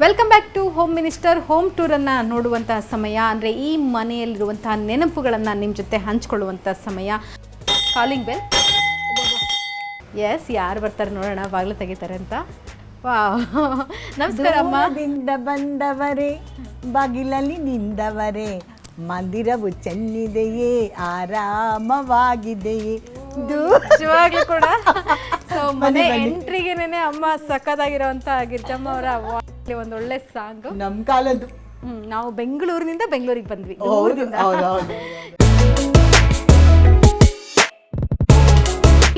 Welcome back to home minister. Home ಟೂರನ್ನು ನೋಡುವಂತಹ ಸಮಯ, ಅಂದರೆ ಈ ಮನೆಯಲ್ಲಿರುವಂತಹ ನೆನಪುಗಳನ್ನು ನಿಮ್ಮ ಜೊತೆ ಹಂಚ್ಕೊಳ್ಳುವಂಥ ಸಮಯ. Calling bell. ಎಸ್, ಯಾರು ಬರ್ತಾರೆ ನೋಡೋಣ, ಬಾಗಿಲು ತೆಗಿತಾರೆ ಅಂತ. ವಾವ್, ನಮಸ್ಕಾರ ಅಮ್ಮ. ದೂರದಿಂದ ಬಂದವರೇ, ಬಾಗಿಲಲ್ಲಿ ನಿಂದವರೇ, ಮಂದಿರವು ಚೆನ್ನಿದೆಯೇ, ಆರಾಮವಾಗಿದೆಯೇ. ನಿಜವಾಗ್ಲೂ ಕೂಡ ಸೊ ಮನೆ ಎಂಟ್ರಿಗೆನೆ ಅಮ್ಮ ಸಕ್ಕದಾಗಿರೋಂಥ ಗಿರ್ಜಮ್ಮ ಅವರ ಒಂದೊಳ್ಳೆ ಸಾಂಗ್. ನಮ್ಮ ಕಾಲದ್ದು. ನಾವು ಬೆಂಗಳೂರಿನಿಂದ ಬೆಂಗಳೂರಿಗೆ ಬಂದ್ವಿ.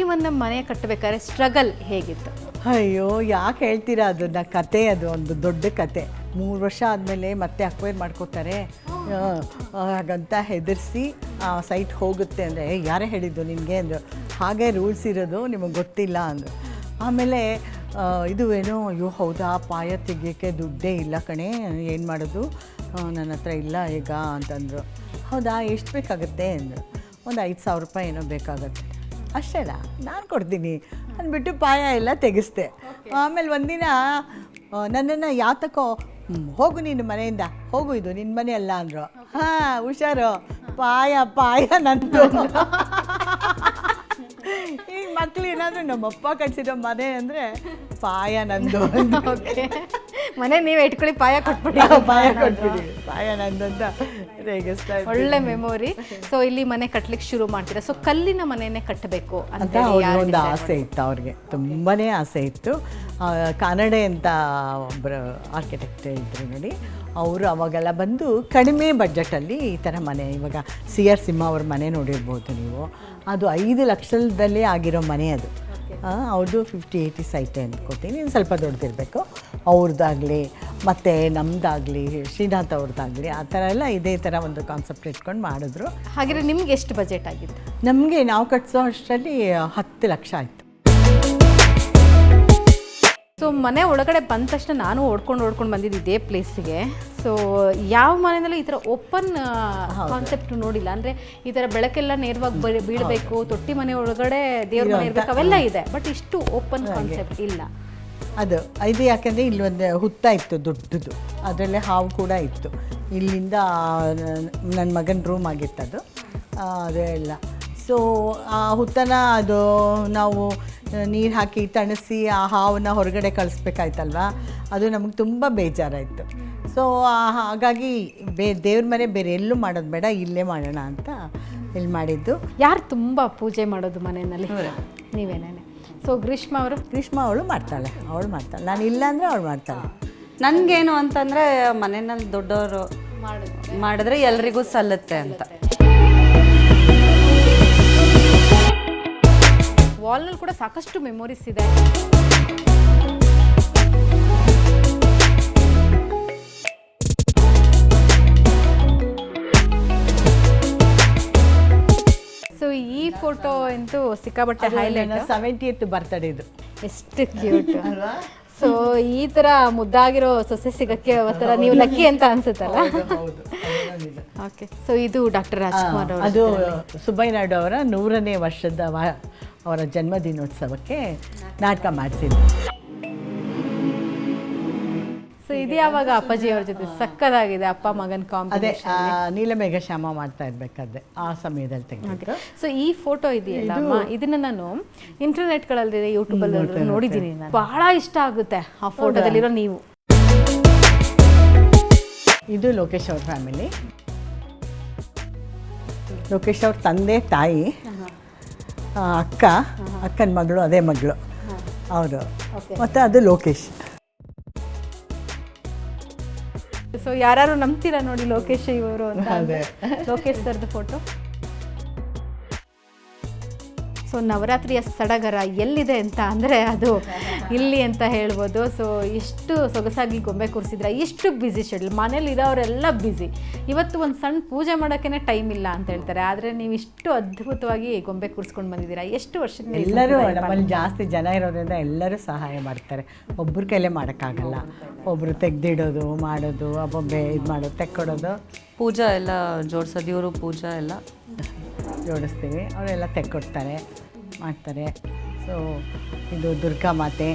ಇವನ್ನ ಮನೆ ಕಟ್ಟಬೇಕಾದ್ರೆ ಸ್ಟ್ರಗಲ್ ಹೇಗಿತ್ತು? ಅಯ್ಯೋ, ಯಾಕೆ ಹೇಳ್ತೀರಾ, ಅದನ್ನ ಕತೆ, ಅದು ಒಂದು ದೊಡ್ಡ ಕತೆ. 3 ವರ್ಷ ಆದಮೇಲೆ ಮತ್ತೆ ಅಕ್ವೈರ್ ಮಾಡ್ಕೋತಾರೆ ಹಾಗಂತ ಹೆದರಿಸಿ ಸೈಟ್ ಹೋಗುತ್ತೆ ಅಂದರೆ, ಯಾರೇ ಹೇಳಿದ್ದು ನಿನಗೆ ಅಂದರು. ಹಾಗೆ ರೂಲ್ಸ್ ಇರೋದು, ನಿಮಗೆ ಗೊತ್ತಿಲ್ಲ ಅಂದರು. ಆಮೇಲೆ ಇದು ಏನೋ, ಅಯ್ಯೋ ಹೌದಾ, ಪಾಯ ತೆಗಿಯೋಕ್ಕೆ ದುಡ್ಡೇ ಇಲ್ಲ ಕಣೆ, ಏನು ಮಾಡೋದು, ನನ್ನ ಹತ್ರ ಇಲ್ಲ ಈಗ ಅಂತಂದರು. ಹೌದಾ, ಎಷ್ಟು ಬೇಕಾಗುತ್ತೆ ಅಂದರು. ಒಂದು 5,000 ರೂಪಾಯಿ ಏನೋ ಬೇಕಾಗತ್ತೆ. ಅಷ್ಟೇನಾ, ನಾನು ಕೊಡ್ತೀನಿ ಅಂದ್ಬಿಟ್ಟು ಪಾಯ ಎಲ್ಲ ತೆಗೆಸ್ದೆ. ಆಮೇಲೆ ಒಂದಿನ ನನ್ನನ್ನು ಯಾತಕ್ಕೋ, ಹೋಗು ನೀನು ಮನೆಯಿಂದ, ಹೋಗು, ಇದು ನಿನ್ನ ಮನೆ ಅಲ್ಲ ಅಂದರು. ಹಾಂ, ಹುಷಾರು, ಪಾಯ ನಂದು. ಈಗ ಮಕ್ಳು ಏನಾದರೂ ನಮ್ಮಪ್ಪ ಕಟ್ಸಿರೋ ಮನೆ ಅಂದರೆ ಪಾಯ ನಂದು. ಓಕೆ, ಮನೆ ನೀವೇ ಇಟ್ಕೊಳ್ಳಿ, ಪಾಯ ಕೊಟ್ಬಿಡಿ. ಪಾಯ ನಂದು ಅಂತ ರೇಗಿಸ್ತಾ ಇದ್ದೆ. ಒಳ್ಳೆ ಮೆಮೊರಿ. ಸೊ ಇಲ್ಲಿ ಮನೆ ಕಟ್ಲಿಕ್ಕೆ ಶುರು ಮಾಡ್ತೀರಾ. ಸೊ ಕಲ್ಲಿನ ಮನೆಯೇ ಕಟ್ಟಬೇಕು ಅಂತ ಒಂದು ಆಸೆ ಇತ್ತು ಅವ್ರಿಗೆ, ತುಂಬಾ ಆಸೆ ಇತ್ತು. ಕಾನಡೆ ಅಂತ ಒಬ್ಬರು ಆರ್ಕಿಟೆಕ್ಟ್ ಇದ್ರು ನೋಡಿ, ಅವರು ಅವಾಗೆಲ್ಲ ಬಂದು ಕಡಿಮೆ ಬಡ್ಜೆಟಲ್ಲಿ ಈ ಥರ ಮನೆ, ಇವಾಗ CR ಸಿಂಹ ಅವ್ರ ಮನೆ ನೋಡಿರ್ಬೋದು ನೀವು, ಅದು 5 ಲಕ್ಷದಲ್ಲಿ ಆಗಿರೋ ಮನೆ ಅದು. ಅವ್ರದ್ದು 50-80 ಸೈಟೆ ಅಂದ್ಕೋತೀನಿ, ಇನ್ನು ಸ್ವಲ್ಪ ದೊಡ್ಡದಿರಬೇಕು. ಅವ್ರದ್ದಾಗಲಿ ಮತ್ತು ನಮ್ಮದಾಗಲಿ, ಶ್ರೀನಾಥ್ ಅವ್ರದ್ದಾಗಲಿ, ಆ ಥರ ಎಲ್ಲ ಇದೇ ಥರ ಒಂದು ಕಾನ್ಸೆಪ್ಟ್ ಇಟ್ಕೊಂಡು ಮಾಡಿದ್ರು. ಹಾಗಿದ್ರೆ ನಿಮ್ಗೆ ಎಷ್ಟು ಬಜೆಟ್ ಆಗಿತ್ತು? ನಮಗೆ ನಾವು ಕಟ್ಸೋ ಅಷ್ಟರಲ್ಲಿ 10 ಲಕ್ಷ ಆಯಿತು. ಸೊ ಮನೆ ಒಳಗಡೆ ಬಂದ ತಕ್ಷಣ ನಾನು ಓಡ್ಕೊಂಡು ಬಂದಿದ್ದು ಇದೇ ಪ್ಲೇಸಿಗೆ. ಸೊ ಯಾವ ಮನೆಯಲ್ಲೂ ಈ ಥರ ಓಪನ್ ಕಾನ್ಸೆಪ್ಟ್ ನೋಡಿಲ್ಲ. ಅಂದರೆ ಈ ಥರ ಬೆಳಕೆಲ್ಲ ನೇರವಾಗಿ ಬೀಳಬೇಕು, ತೊಟ್ಟಿ ಮನೆ ಒಳಗಡೆ ದೇವ್ರ ಮನೆ ಇರಬೇಕು, ಅವೆಲ್ಲ ಇದೆ. ಬಟ್ ಇಷ್ಟು ಓಪನ್ ಕಾನ್ಸೆಪ್ಟ್ ಇಲ್ಲ. ಅದು ಇದು ಯಾಕೆಂದರೆ ಇಲ್ಲೊಂದು ಹುತ್ತ ಇತ್ತು ದೊಡ್ಡದು, ಅದರಲ್ಲೇ ಹಾವು ಕೂಡ ಇತ್ತು. ಇಲ್ಲಿಂದ ನನ್ನ ಮಗನ ರೂಮ್ ಆಗಿತ್ತದು, ಅದೇ ಎಲ್ಲ. ಸೊ ಆ ಹುತ್ತನ ಅದು ನಾವು ನೀರು ಹಾಕಿ ತಣಿಸಿ ಆ ಹಾವನ್ನ ಹೊರಗಡೆ ಕಳಿಸ್ಬೇಕಾಯ್ತಲ್ವ, ಅದು ನಮಗೆ ತುಂಬ ಬೇಜಾರಾಯಿತು. ಸೊ ಹಾಗಾಗಿ ದೇವ್ರ ಮನೆ ಬೇರೆ ಎಲ್ಲೂ ಮಾಡೋದು ಬೇಡ, ಇಲ್ಲೇ ಮಾಡೋಣ ಅಂತ ಇಲ್ಲಿ ಮಾಡಿದ್ದು. ಯಾರು ತುಂಬ ಪೂಜೆ ಮಾಡೋದು ಮನೆಯಲ್ಲಿ? ನೀವೇನೇನೆ. ಸೊ ಗ್ರೀಷ್ಮ ಅವಳು ಮಾಡ್ತಾಳೆ. ನಾನು ಇಲ್ಲ ಅಂದರೆ ಅವಳು ಮಾಡ್ತಾಳೆ. ನನಗೇನು ಅಂತಂದರೆ ಮನೆಯಲ್ಲಿ ದೊಡ್ಡವರು ಮಾಡಿದ್ರೆ ಎಲ್ರಿಗೂ ಸಲ್ಲುತ್ತೆ ಅಂತ. ವಾಲ್ನಲ್ಲಿ ಕೂಡ ಸಾಕಷ್ಟು ಮೆಮೊರೀಸ್ ಇದೆ. ಸೊ ಈ ಫೋಟೋ ಅಂತೂ ಸಿಕ್ಕಾಬಟ್ಟೆ ಹೈಲೈಟ್. 70th ಬರ್ತ್ಡೇ ಇದು. ಎಷ್ಟು ಕ್ಯೂಟ್ ಅಲ್ವಾ? ಸೊ ಈ ಥರ ಮುದ್ದಾಗಿರೋ ಸೊಸೆ ಸಿಗಕ್ಕೆ ಒಂಥರ ನೀವು ಲಕ್ಕಿ ಅಂತ ಅನ್ಸುತ್ತಲ್ಲ. ಓಕೆ, ಸೊ ಇದು ಡಾಕ್ಟರ್ ರಾಜ್ಕುಮಾರ್ ಅವರು. ಅದು ಸುಬ್ಬಯ್ಯ ನಾಯ್ಡು ಅವರ 100ನೇ ವರ್ಷದ ಅವರ ಜನ್ಮದಿನೋತ್ಸವಕ್ಕೆ ನಾಟಕ ಮಾಡಿಸಿದ್ರು. ಸೊ ಇದು ಯಾವಾಗ ಅಪ್ಪಾಜಿ ಅವ್ರ ಜೊತೆ ಸಕ್ಕದಾಗಿದೆ, ಅಪ್ಪ ಮಗನ ಅದೇ ಕಾಂಬಿನೇಷನ್. ನೀಲಮೇಘ ಶ್ಯಾಮ ಮಾಡ್ತಾ ಇರ್ಬೇಕಾದ್ರೆ ಆ ಸಮಯದಲ್ಲಿ ತೆಗೆದು. ಸೊ ಈ ಫೋಟೋ ಇದೆಯಲ್ಲ ಅಮ್ಮ, ಇದನ್ನ ನಾನು ಇಂಟರ್ನೆಟ್ಗಳಲ್ಲಿ, ಯೂಟ್ಯೂಬಲ್ಲಿ ನೋಡಿದ್ದೀನಿ. ಬಹಳ ಇಷ್ಟ ಆಗುತ್ತೆ ಆ ಫೋಟೋದಲ್ಲಿರೋ ನೀವು. ಇದು ಲೋಕೇಶ್ ಅವ್ರ ಫ್ಯಾಮಿಲಿ. ಲೋಕೇಶ್ ಅವ್ರ ತಂದೆ ತಾಯಿ, ಅಕ್ಕನ ಮಗಳು, ಅದೇ ಮಗಳು ಅವರು, ಮತ್ತು ಅದು ಲೋಕೇಶ್. ಸೊ ಯಾರು ನಂಬ್ತೀರಾ ನೋಡಿ ಲೋಕೇಶ್ ಇವರು ಅಂತ. ಲೋಕೇಶ್ ಸರ್ದು ಫೋಟೋ. ಸೊ ನವರಾತ್ರಿಯ ಸಡಗರ ಎಲ್ಲಿದೆ ಅಂತ ಅಂದರೆ ಅದು ಇಲ್ಲಿ ಅಂತ ಹೇಳ್ಬೋದು. ಸೊ ಎಷ್ಟು ಸೊಗಸಾಗಿ ಗೊಂಬೆ ಕೂರಿಸಿದ್ರೆ, ಎಷ್ಟು ಬ್ಯುಸಿ ಶೆಡ್ಯೂಲ್, ಮನೇಲಿ ಇರೋರೆಲ್ಲ ಬ್ಯುಸಿ. ಇವತ್ತು ಒಂದು ಸಣ್ಣ ಪೂಜೆ ಮಾಡೋಕ್ಕೇ ಟೈಮ್ ಇಲ್ಲ ಅಂತ ಹೇಳ್ತಾರೆ, ಆದರೆ ನೀವು ಇಷ್ಟು ಅದ್ಭುತವಾಗಿ ಗೊಂಬೆ ಕೂರಿಸ್ಕೊಂಡು ಬಂದಿದ್ದೀರಾ. ಎಷ್ಟು ವರ್ಷದಿಂದ? ಎಲ್ಲರೂ ನಮ್ಮಲ್ಲಿ ಜಾಸ್ತಿ ಜನ ಇರೋದ್ರಿಂದ ಎಲ್ಲರೂ ಸಹಾಯ ಮಾಡ್ತಾರೆ. ಒಬ್ಬರ ಕೈಲೇ ಮಾಡೋಕ್ಕಾಗಲ್ಲ, ಒಬ್ಬರು ತೆಗೆದಿಡೋದು, ಮಾಡೋದು, ಆ ಬೊಂಬೆ ಇದು ಮಾಡೋದು, ತೆಕ್ಕೊಡೋದು, ಪೂಜಾ ಎಲ್ಲ ಜೋಡಿಸೋದು, ಇವರು ಪೂಜಾ ಎಲ್ಲ ಜೋಡಿಸ್ತೀವಿ, ಅವರೆಲ್ಲ ತೆಕ್ಕೊಡ್ತಾರೆ, ಮಾಡ್ತಾರೆ. ಸೊ ಇದು ದುರ್ಗಾ ಮಾತೆ,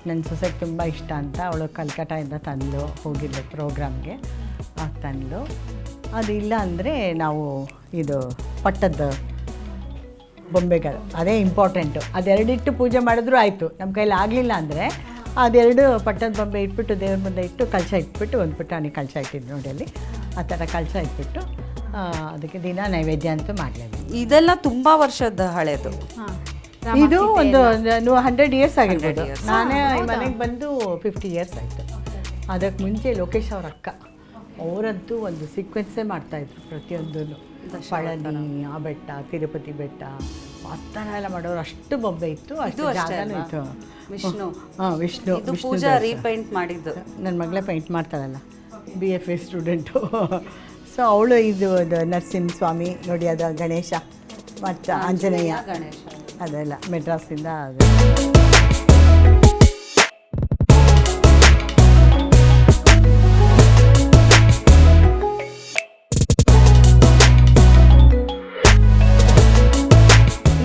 ನನ್ನ ಸೊಸೆಗೆ ತುಂಬ ಇಷ್ಟ ಅಂತ ಅವಳು ಕಲ್ಕಟ್ಟಾಯಿಂದ ತಂದು ಹೋಗಿದ್ಲು ಪ್ರೋಗ್ರಾಮ್ಗೆ, ತಂದು. ಅದು ಇಲ್ಲ ಅಂದರೆ ನಾವು ಇದು ಪಟ್ಟದ ಬೊಂಬೆಗಳು, ಅದೇ ಇಂಪಾರ್ಟೆಂಟು. ಅದೆರಡಿಟ್ಟು ಪೂಜೆ ಮಾಡಿದ್ರೂ ಆಯಿತು. ನಮ್ಮ ಕೈಲಿ ಆಗಲಿಲ್ಲ ಅಂದರೆ ಅದೆರಡು ಪಟ್ಟದ ಬೊಂಬೆ ಇಟ್ಬಿಟ್ಟು ದೇವ್ರ ಮುಂದೆ ಇಟ್ಟು ಕಳಶ ಇಟ್ಬಿಟ್ಟು ಒಂದು ಪುಟಾಣಿ ಕಳಶ ಇಟ್ಟಿದ್ದು ನೋಡಿ ಅಲ್ಲಿ, ಆ ಥರ ಕಳಶ ಇಟ್ಬಿಟ್ಟು ಅದಕ್ಕೆ ದಿನ ನೈವೇದ್ಯ ಅಂತೂ ಮಾಡಲೇಬೇಕು. ಇದೆಲ್ಲ ತುಂಬ ವರ್ಷದ ಹಳೇದು. ಇದು ಒಂದು 100 ಇಯರ್ಸ್ ಆಗಿರ್ಬೋದು. ನಾನೇ ಈ ಮನೆಗೆ ಬಂದು 50 ಇಯರ್ಸ್ ಆಯಿತು. ಅದಕ್ಕೆ ಮುಂಚೆ ಲೋಕೇಶ್ ಅವ್ರ ಅಕ್ಕ ಅವರಂತೂ ಒಂದು ಸೀಕ್ವೆನ್ಸೇ ಮಾಡ್ತಾಯಿದ್ರು ಪ್ರತಿಯೊಂದೂ. ಪಳನಿ, ಆ ಬೆಟ್ಟ, ತಿರುಪತಿ ಬೆಟ್ಟ, ಆ ಥರ ಎಲ್ಲ ಮಾಡೋರು. ಅಷ್ಟು ಬೊಂಬೆ ಇತ್ತು, ಅಷ್ಟು ಜಾಗನೂ ಇತ್ತು. ವಿಷ್ಣು, ಹಾಂ, ವಿಷ್ಣು ಪೂಜಾ ರೀಪೇಂಟ್ ಮಾಡಿದ್ದು. ನನ್ನ ಮಗಳೇ ಪೇಂಟ್ ಮಾಡ್ತಾಳಲ್ಲ, BFA ಸ್ಟೂಡೆಂಟು. ಸೊ ಅವಳು ಇದು ನರಸಿಂಹ ಸ್ವಾಮಿ ನೋಡಿ, ಅದು ಗಣೇಶ ಮತ್ತು ಆಂಜನೇಯ, ಅದೆಲ್ಲ ಮೆಡ್ರಾಸಿಂದ ಅದು.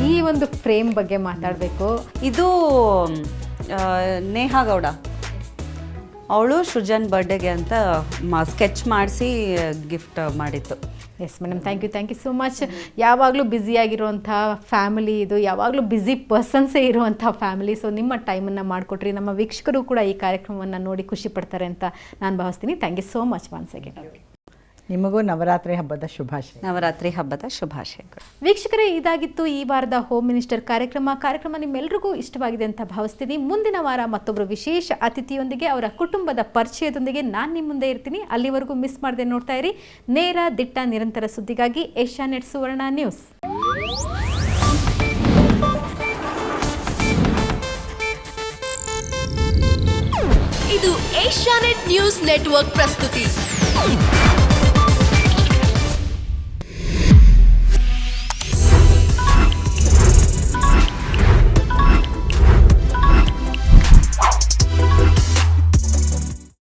ಈ ಒಂದು ಫ್ರೇಮ್ ಬಗ್ಗೆ ಮಾತಾಡಬೇಕು. ಇದು ನೇಹಾ ಗೌಡ, ಅವಳು ಸೃಜನ್ ಬರ್ಡೇಗೆ ಅಂತ ಸ್ಕೆಚ್ ಮಾಡಿಸಿ ಗಿಫ್ಟ್ ಮಾಡಿತ್ತು. Yes madam, thank you so much. ಯಾವಾಗಲೂ ಬ್ಯುಸಿಯಾಗಿರುವಂಥ ಫ್ಯಾಮಿಲಿ ಇದು, ಯಾವಾಗಲೂ ಬ್ಯುಸಿ ಪರ್ಸನ್ಸೇ ಇರುವಂಥ ಫ್ಯಾಮಿಲಿ. ಸೊ ನಿಮ್ಮ ಟೈಮನ್ನು ಮಾಡಿಕೊಟ್ರಿ, ನಮ್ಮ ವೀಕ್ಷಕರು ಕೂಡ ಈ ಕಾರ್ಯಕ್ರಮವನ್ನು ನೋಡಿ ಖುಷಿ ಪಡ್ತಾರೆ ಅಂತ ನಾನು ಭಾವಿಸ್ತೀನಿ. Thank you so much once again. ನಿಮಗೂ ನವರಾತ್ರಿ ಹಬ್ಬದ ಶುಭಾಶಯ. ನವರಾತ್ರಿ ಹಬ್ಬದ ಶುಭಾಶಯಗಳು. ವೀಕ್ಷಕರೇ, ಇದಾಗಿತ್ತು ಈ ವಾರದ ಹೋಮ್ ಮಿನಿಸ್ಟರ್ ಕಾರ್ಯಕ್ರಮ ನಿಮ್ಮೆಲ್ರಿಗೂ ಇಷ್ಟವಾಗಿದೆ ಅಂತ ಭಾವಿಸ್ತೀನಿ. ಮುಂದಿನ ವಾರ ಮತ್ತೊಬ್ಬರು ವಿಶೇಷ ಅತಿಥಿಯೊಂದಿಗೆ, ಅವರ ಕುಟುಂಬದ ಪರಿಚಯದೊಂದಿಗೆ ನಾನು ನಿಮ್ಮ ಮುಂದೆ ಇರ್ತೀನಿ. ಅಲ್ಲಿವರೆಗೂ ಮಿಸ್ ಮಾಡದೆ ನೋಡ್ತಾ ಇರಿ ನೇರ, ದಿಟ್ಟ, ನಿರಂತರ ಸುದ್ದಿಗಾಗಿ ಏಷ್ಯಾನೆಟ್ ಸುವರ್ಣ ನ್ಯೂಸ್. ಇದು ಏಷ್ಯಾನೆಟ್ ನ್ಯೂಸ್ ನೆಟ್ವರ್ಕ್ ಪ್ರಸ್ತುತಿ.